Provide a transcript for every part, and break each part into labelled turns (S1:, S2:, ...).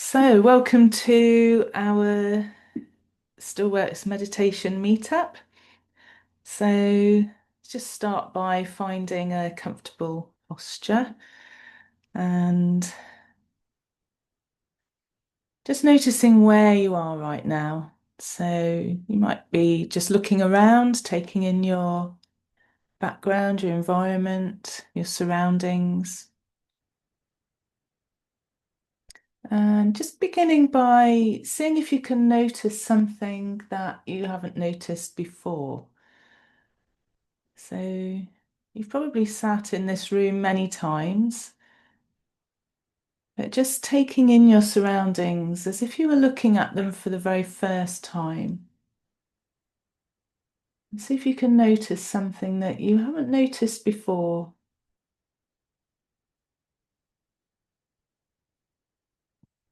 S1: So, welcome to our Still Works meditation meetup. So, let's just start by finding a comfortable posture and just noticing where you are right now. So, you might be just looking around, taking in your background, your environment, your surroundings, and just beginning by seeing if you can notice something that you haven't noticed before. So you've probably sat in this room many times, but just taking in your surroundings as if you were looking at them for the very first time. And see if you can notice something that you haven't noticed before.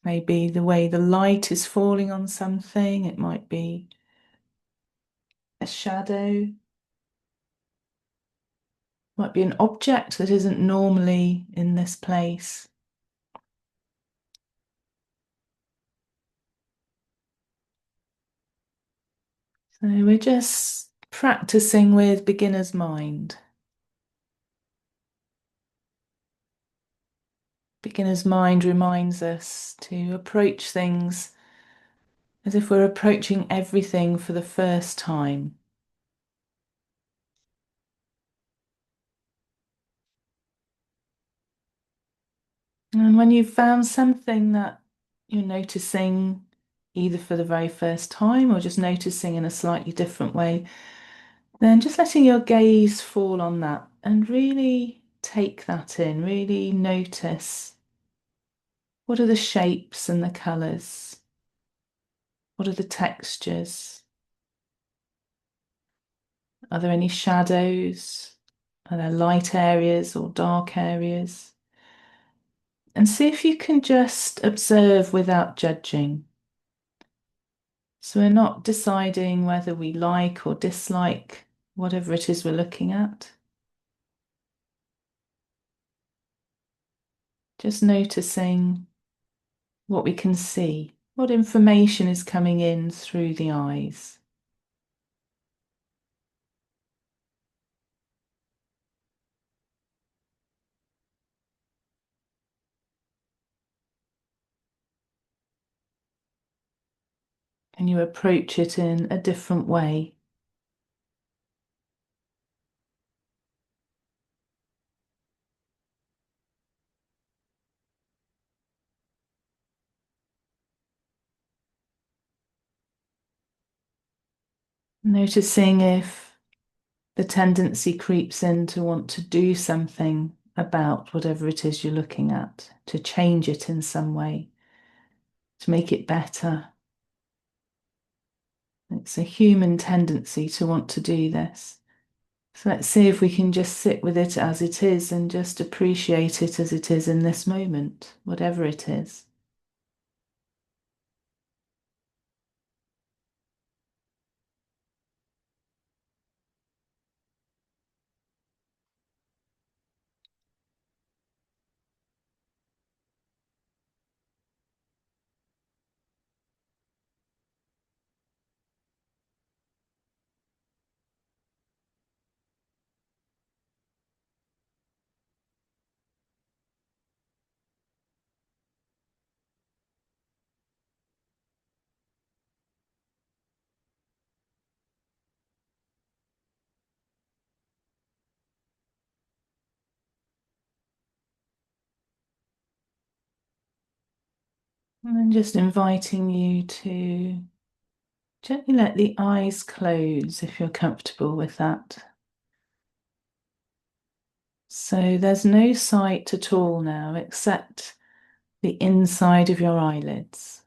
S1: Maybe the way the light is falling on something, it might be a shadow, might be an object that isn't normally in this place. So we're just practicing with beginner's mind. Beginner's mind reminds us to approach things as if we're approaching everything for the first time. And when you've found something that you're noticing either for the very first time or just noticing in a slightly different way, then just letting your gaze fall on that and really take that in, really notice what are the shapes and the colours, what are the textures, are there any shadows, are there light areas or dark areas? And see if you can just observe without judging. So we're not deciding whether we like or dislike whatever it is we're looking at. Just noticing what we can see, what information is coming in through the eyes. And you approach it in a different way. Noticing if the tendency creeps in to want to do something about whatever it is you're looking at, to change it in some way, to make it better. It's a human tendency to want to do this. So let's see if we can just sit with it as it is and just appreciate it as it is in this moment, whatever it is. And then just inviting you to gently let the eyes close if you're comfortable with that. So there's no sight at all now except the inside of your eyelids.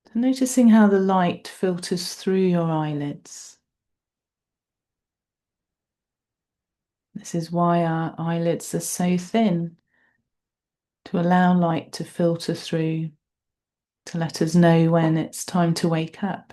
S1: So noticing how the light filters through your eyelids. This is why our eyelids are so thin, to allow light to filter through, to let us know when it's time to wake up.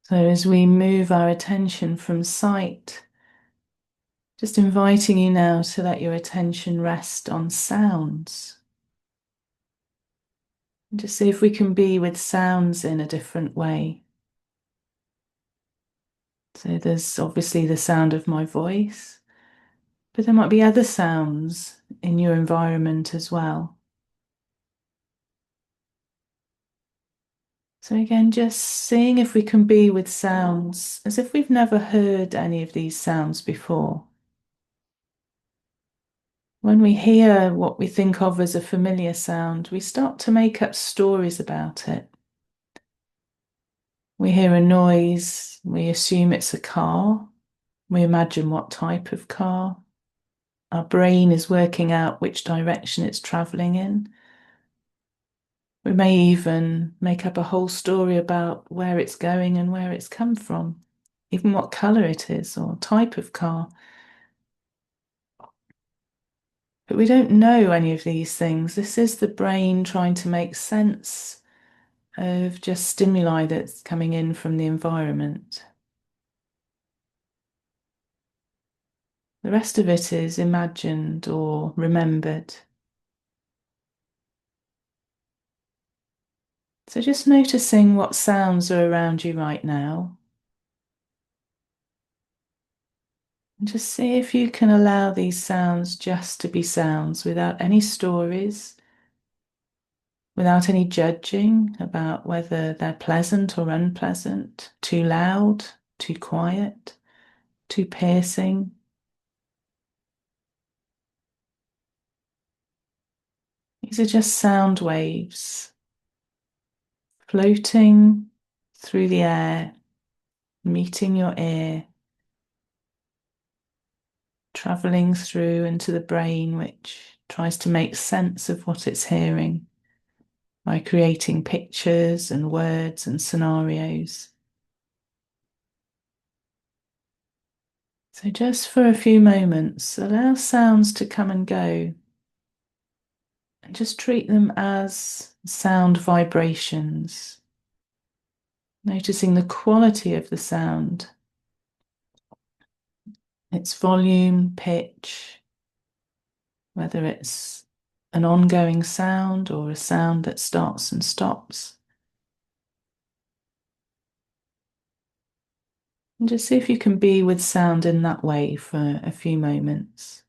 S1: So as we move our attention from sight, just inviting you now to let your attention rest on sounds. And just see if we can be with sounds in a different way. So there's obviously the sound of my voice, but there might be other sounds in your environment as well. So again, just seeing if we can be with sounds as if we've never heard any of these sounds before. When we hear what we think of as a familiar sound, we start to make up stories about it. We hear a noise, we assume it's a car, we imagine what type of car. Our brain is working out which direction it's traveling in. We may even make up a whole story about where it's going and where it's come from, even what color it is or type of car. But we don't know any of these things. This is the brain trying to make sense of just stimuli that's coming in from the environment. The rest of it is imagined or remembered. So just noticing what sounds are around you right now. And just see if you can allow these sounds just to be sounds without any stories, without any judging about whether they're pleasant or unpleasant, too loud, too quiet, too piercing. These are just sound waves floating through the air, meeting your ear, traveling through into the brain, which tries to make sense of what it's hearing by creating pictures and words and scenarios. So just for a few moments, allow sounds to come and go and just treat them as sound vibrations, noticing the quality of the sound, its volume, pitch, whether it's an ongoing sound or a sound that starts and stops. And just see if you can be with sound in that way for a few moments.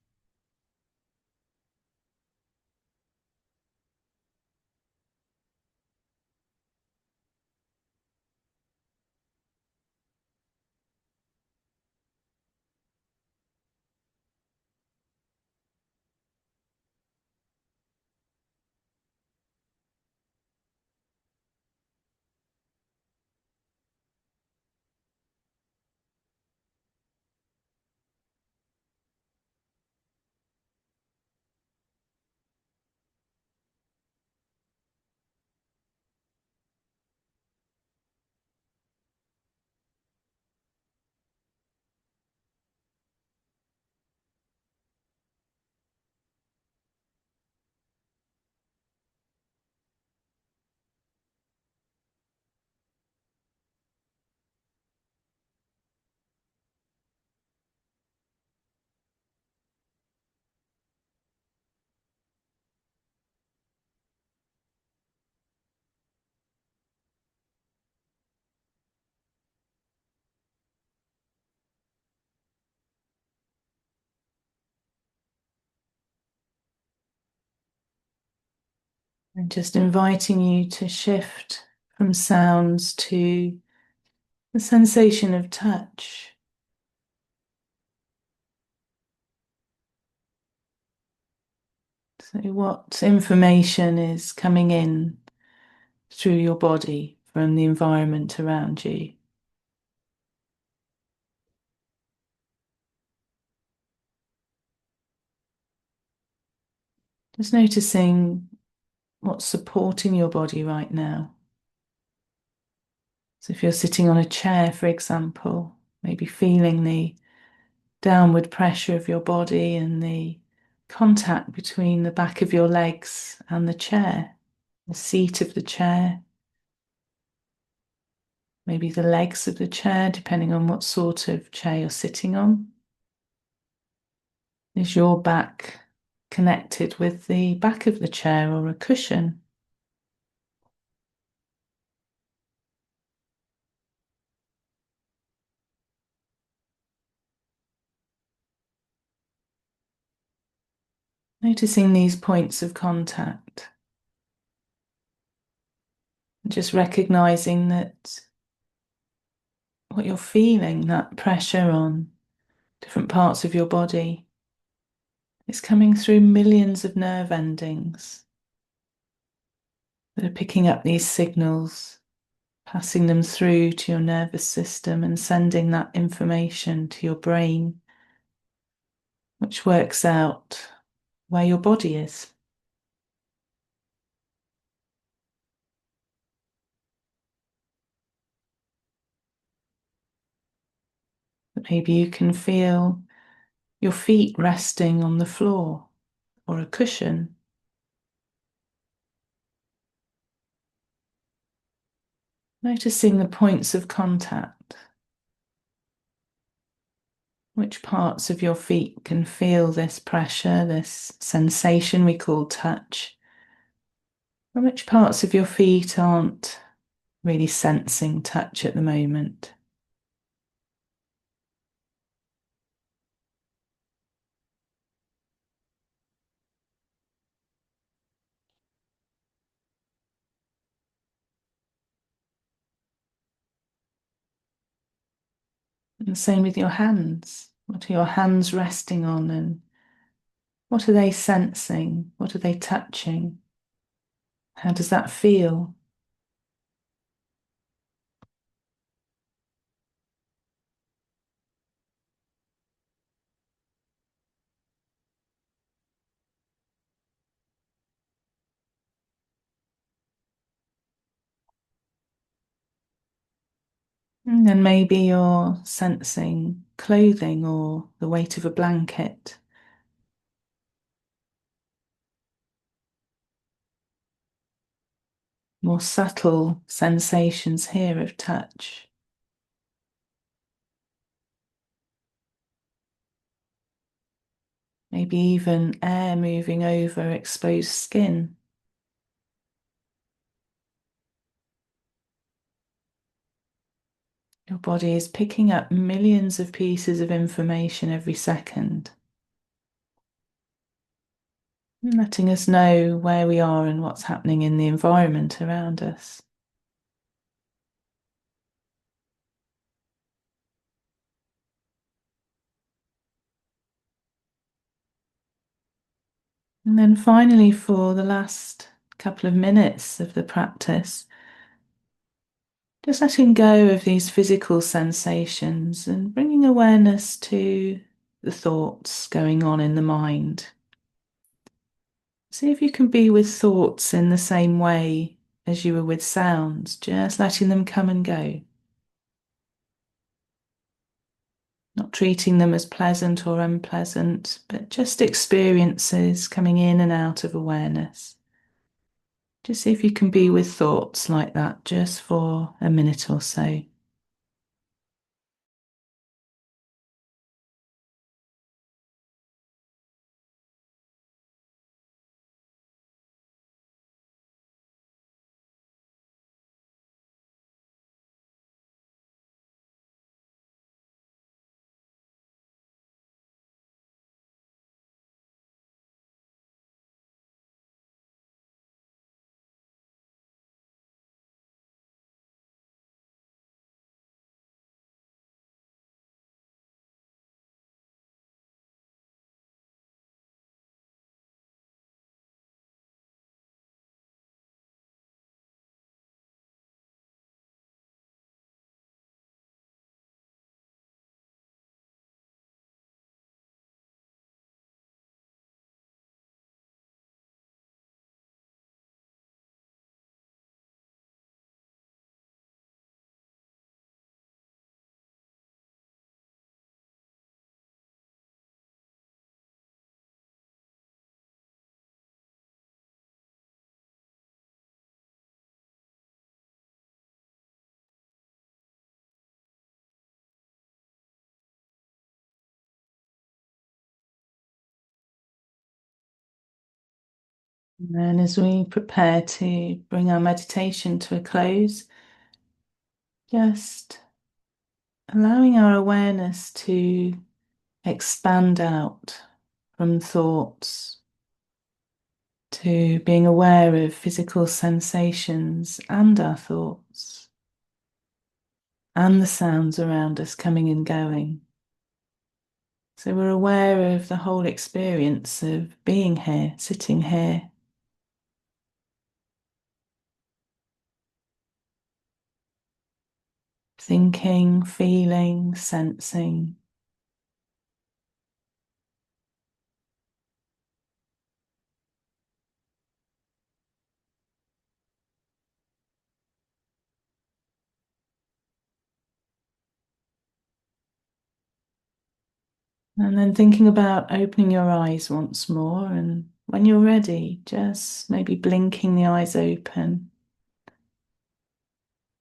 S1: And just inviting you to shift from sounds to the sensation of touch. So, what information is coming in through your body from the environment around you? Just noticing what's supporting your body right now. So, if you're sitting on a chair, for example, maybe feeling the downward pressure of your body and the contact between the back of your legs and the chair, the seat of the chair. maybe the legs of the chair, depending on what sort of chair you're sitting on. Is your back connected with the back of the chair or a cushion? Noticing these points of contact, just recognizing that what you're feeling, that pressure on different parts of your body, is coming through millions of nerve endings that are picking up these signals, passing them through to your nervous system and sending that information to your brain, which works out where your body is. But maybe you can feel your feet resting on the floor or a cushion. Noticing the points of contact. Which parts of your feet can feel this pressure, this sensation we call touch? And which parts of your feet aren't really sensing touch at the moment? And the same with your hands. What are your hands resting on and what are they sensing? What are they touching? How does that feel? And then maybe you're sensing clothing or the weight of a blanket. More subtle sensations here of touch. Maybe even air moving over exposed skin. Your body is picking up millions of pieces of information every second, letting us know where we are and what's happening in the environment around us. And then finally, for the last couple of minutes of the practice, just letting go of these physical sensations and bringing awareness to the thoughts going on in the mind. See if you can be with thoughts in the same way as you were with sounds, just letting them come and go, not treating them as pleasant or unpleasant, but just experiences coming in and out of awareness. Just see if you can be with thoughts like that just for a minute or so. And then as we prepare to bring our meditation to a close, just allowing our awareness to expand out from thoughts to being aware of physical sensations and our thoughts and the sounds around us coming and going. So we're aware of the whole experience of being here, sitting here. Thinking, feeling, sensing. And then thinking about opening your eyes once more. And when you're ready, just maybe blinking the eyes open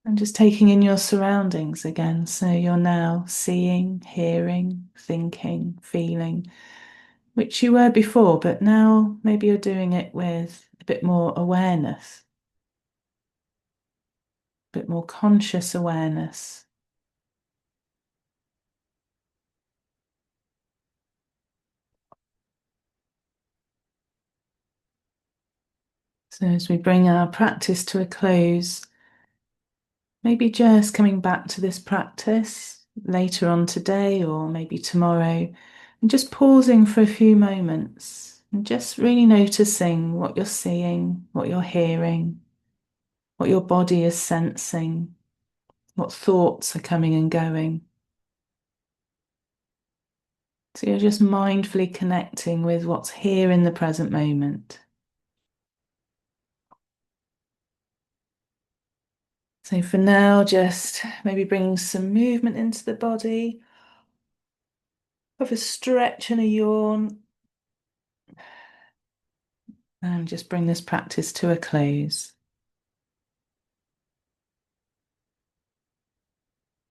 S1: and just taking in your surroundings again. So you're now seeing, hearing, thinking, feeling, which you were before, but now maybe you're doing it with a bit more awareness, a bit more conscious awareness. So as we bring our practice to a close, maybe just coming back to this practice later on today or maybe tomorrow, and just pausing for a few moments and just really noticing what you're seeing, what you're hearing, what your body is sensing, what thoughts are coming and going. So you're just mindfully connecting with what's here in the present moment. So for now, just maybe bring some movement into the body, have a stretch and a yawn, and just bring this practice to a close.